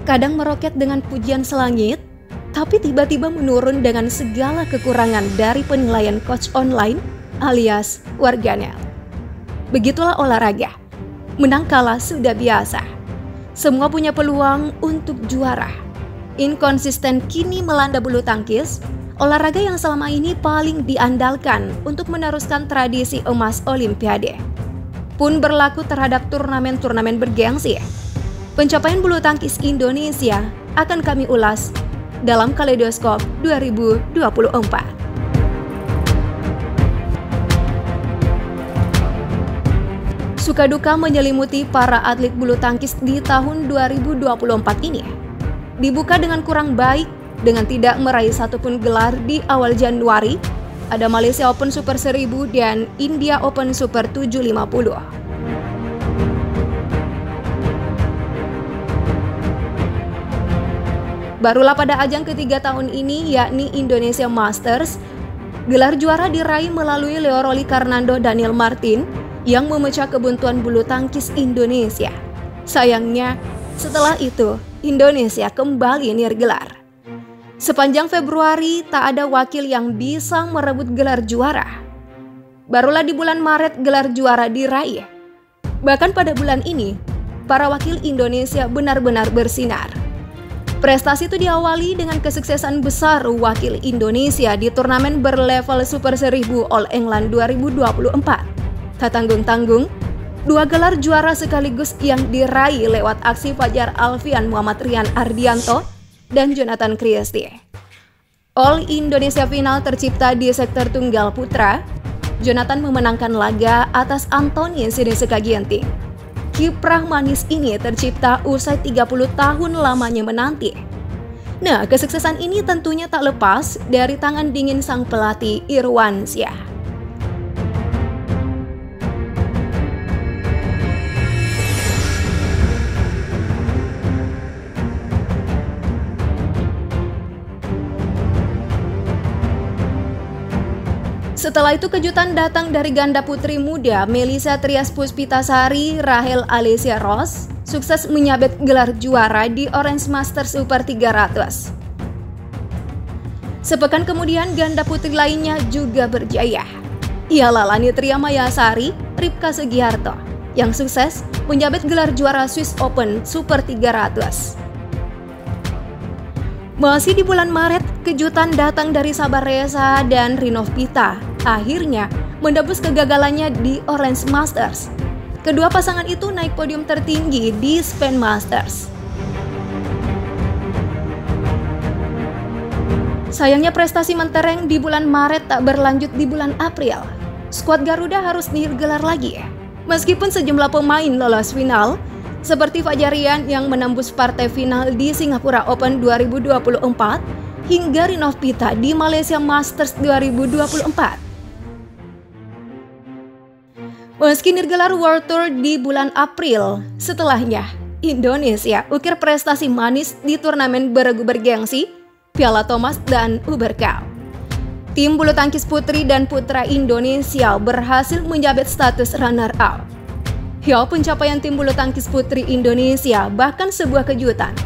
kadang meroket dengan pujian selangit, tapi tiba-tiba menurun dengan segala kekurangan dari penilaian coach online alias warganet. Begitulah olahraga. Menang kalah sudah biasa. Semua punya peluang untuk juara. Inkonsisten kini melanda bulu tangkis, olahraga yang selama ini paling diandalkan untuk meneruskan tradisi emas Olimpiade. Pun berlaku terhadap turnamen-turnamen bergengsi. Pencapaian bulu tangkis Indonesia akan kami ulas dalam Kaleidoskop 2024. Suka duka menyelimuti para atlet bulu tangkis di tahun 2024 ini. Dibuka dengan kurang baik, dengan tidak meraih satupun gelar di awal Januari, ada Malaysia Open Super 1000 dan India Open Super 750. Barulah pada ajang ketiga tahun ini, yakni Indonesia Masters, gelar juara diraih melalui Leo Rolly Karnando Daniel Martin yang memecah kebuntuan bulu tangkis Indonesia. Sayangnya, setelah itu Indonesia kembali nirgelar. Sepanjang Februari tak ada wakil yang bisa merebut gelar juara. Barulah di bulan Maret gelar juara diraih. Bahkan pada bulan ini, para wakil Indonesia benar-benar bersinar. Prestasi itu diawali dengan kesuksesan besar wakil Indonesia di turnamen berlevel Super 1000 All England 2024. Tak tanggung-tanggung, 2 gelar juara sekaligus yang diraih lewat aksi Fajar Alfian, Muhammad Rian Ardianto, dan Jonathan Christie. All Indonesia final tercipta di sektor tunggal putra. Jonathan memenangkan laga atas Anthony Sinisuka Ginting. Kiprah manis ini tercipta usai 30 tahun lamanya menanti. Nah, kesuksesan ini tentunya tak lepas dari tangan dingin sang pelatih Irwansyah. Setelah itu kejutan datang dari ganda putri muda Melissa Trias Puspitasari, Rahel Alicia Ross, sukses menyabet gelar juara di Orange Masters Super 300. Sepekan kemudian ganda putri lainnya juga berjaya. Ialah Lanitria Mayasari, Ripka Sugiharto, yang sukses menyabet gelar juara Swiss Open Super 300. Masih di bulan Maret, kejutan datang dari Sabar Reza dan Rinov Pita, akhirnya menebus kegagalannya di Orange Masters. Kedua pasangan itu naik podium tertinggi di Spain Masters. Sayangnya prestasi mentereng di bulan Maret tak berlanjut di bulan April. Skuad Garuda harus nirgelar lagi. Meskipun sejumlah pemain lolos final, seperti Fajar Rian yang menembus partai final di Singapura Open 2024 hingga Rinov Pita di Malaysia Masters 2024. Meski nirgelar World Tour di bulan April, setelahnya Indonesia ukir prestasi manis di turnamen beregu bergengsi Piala Thomas dan Uber Cup. Tim bulu tangkis putri dan putra Indonesia berhasil menjabat status runner-up. Ya, pencapaian tim bulu tangkis putri Indonesia bahkan sebuah kejutan.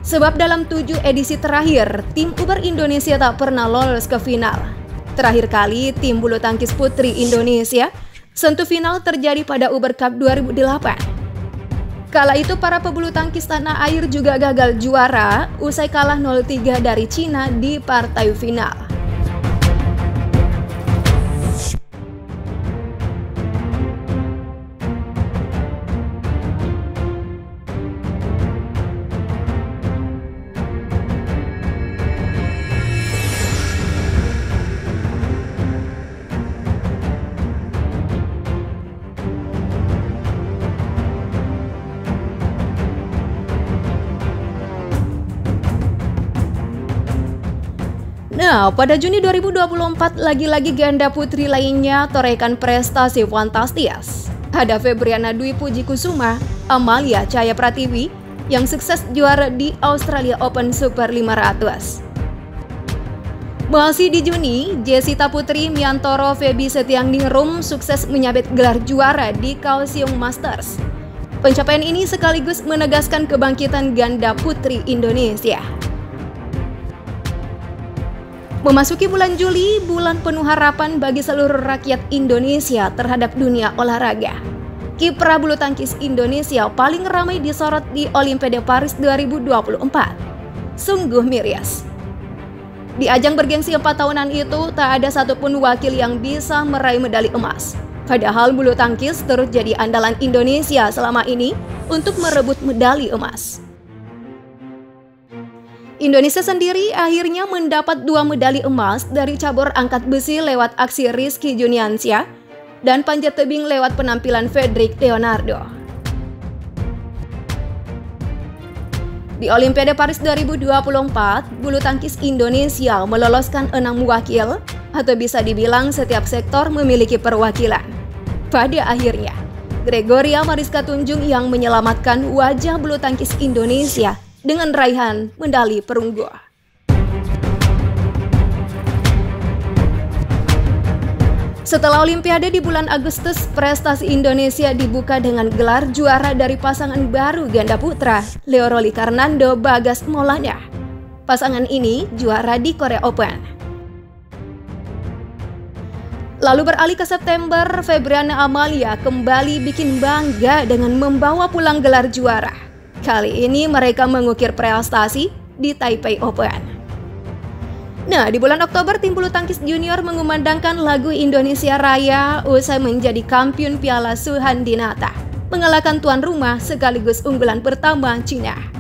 Sebab dalam 7 edisi terakhir, tim Uber Indonesia tak pernah lolos ke final. Terakhir kali tim bulu tangkis putri Indonesia sentuh final terjadi pada Uber Cup 2008. Kala itu para pebulu tangkis tanah air juga gagal juara usai kalah 0-3 dari Cina di partai final. Nah, pada Juni 2024, lagi-lagi ganda putri lainnya torehkan prestasi fantastis. Ada Febriana Dwi Puji Kusuma, Amalia Cahaya Pratiwi, yang sukses juara di Australia Open Super 500. Masih di Juni, Jessita Putri Miantoro Feby Setianingrum sukses menyabet gelar juara di Kaohsiung Masters. Pencapaian ini sekaligus menegaskan kebangkitan ganda putri Indonesia. Memasuki bulan Juli, bulan penuh harapan bagi seluruh rakyat Indonesia terhadap dunia olahraga. Kiprah bulu tangkis Indonesia paling ramai disorot di Olimpiade Paris 2024. Sungguh miris. Di ajang bergengsi 4 tahunan itu, tak ada satupun wakil yang bisa meraih medali emas. Padahal bulu tangkis terus jadi andalan Indonesia selama ini untuk merebut medali emas. Indonesia sendiri akhirnya mendapat 2 medali emas dari cabur angkat besi lewat aksi Rizky Juniansyah dan panjat tebing lewat penampilan Fedrik Leonardo. Di Olimpiade Paris 2024, bulu tangkis Indonesia meloloskan 6 wakil, atau bisa dibilang setiap sektor memiliki perwakilan. Pada akhirnya, Gregoria Mariska Tunjung yang menyelamatkan wajah bulu tangkis Indonesia dengan raihan medali perunggu. Setelah Olimpiade di bulan Agustus, prestasi Indonesia dibuka dengan gelar juara dari pasangan baru ganda putra, Leo Roli Karnando Bagas Maulana. Pasangan ini juara di Korea Open. Lalu beralih ke September, Febriana Amalia kembali bikin bangga dengan membawa pulang gelar juara. Kali ini mereka mengukir prestasi di Taipei Open. Nah, di bulan Oktober tim bulu tangkis junior mengumandangkan lagu Indonesia Raya usai menjadi kampiun Piala Suhandinata, mengalahkan tuan rumah sekaligus unggulan pertama Cina.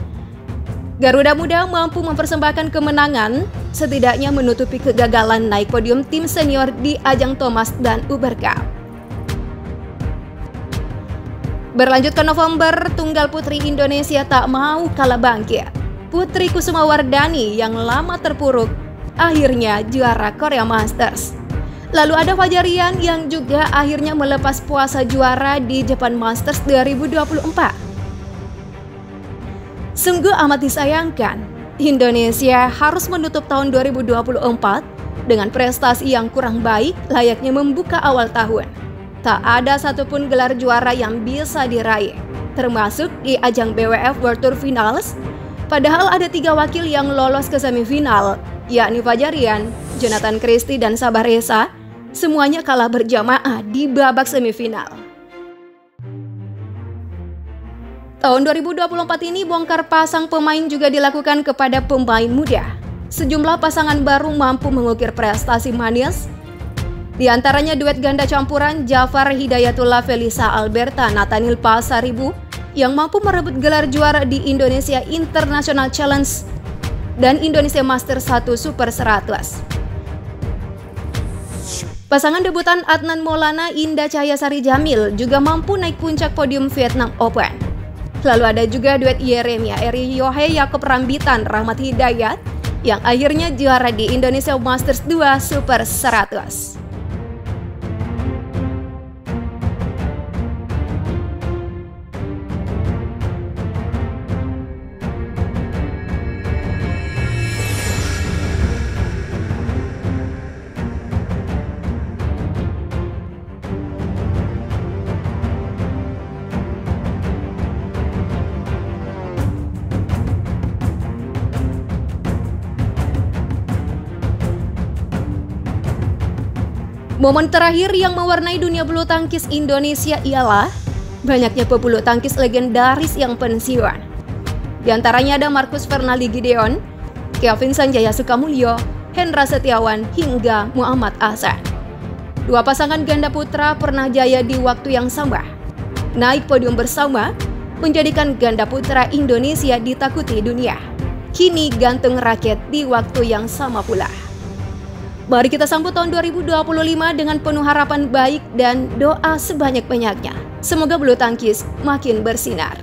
Garuda Muda mampu mempersembahkan kemenangan, setidaknya menutupi kegagalan naik podium tim senior di ajang Thomas dan Uber Cup. Berlanjut ke November, tunggal putri Indonesia tak mau kalah bangkit. Putri Kusumawardhani yang lama terpuruk akhirnya juara Korea Masters. Lalu ada Fajarian yang juga akhirnya melepas puasa juara di Japan Masters 2024. Sungguh amat disayangkan, Indonesia harus menutup tahun 2024 dengan prestasi yang kurang baik layaknya membuka awal tahun. Tak ada satupun gelar juara yang bisa diraih, termasuk di ajang BWF World Tour Finals. Padahal ada 3 wakil yang lolos ke semifinal, yakni Fajarian, Jonathan Christie, dan Sabah Reza. Semuanya kalah berjamaah di babak semifinal. Tahun 2024 ini bongkar pasang pemain juga dilakukan kepada pemain muda. Sejumlah pasangan baru mampu mengukir prestasi manis. Di antaranya duet ganda campuran Jafar Hidayatullah Felisa Alberta Nathaniel Pasaribu yang mampu merebut gelar juara di Indonesia International Challenge dan Indonesia Masters 1 Super 100. Pasangan debutan Adnan Maulana Indah Cahyasari Jamil juga mampu naik puncak podium Vietnam Open. Lalu ada juga duet Yeremia Eri Yohe Yakob Rambitan Rahmat Hidayat yang akhirnya juara di Indonesia Masters 2 Super 100. Momen terakhir yang mewarnai dunia bulu tangkis Indonesia ialah banyaknya pebulu tangkis legendaris yang pensiun. Di antaranya ada Marcus Fernaldi Gideon, Kevin Sanjaya Sukamulyo, Hendra Setiawan, hingga Muhammad Ahsan. 2 pasangan ganda putra pernah jaya di waktu yang sama. Naik podium bersama menjadikan ganda putra Indonesia ditakuti dunia. Kini gantung raket di waktu yang sama pula. Mari kita sambut tahun 2025 dengan penuh harapan baik dan doa sebanyak-banyaknya. Semoga bulu tangkis makin bersinar.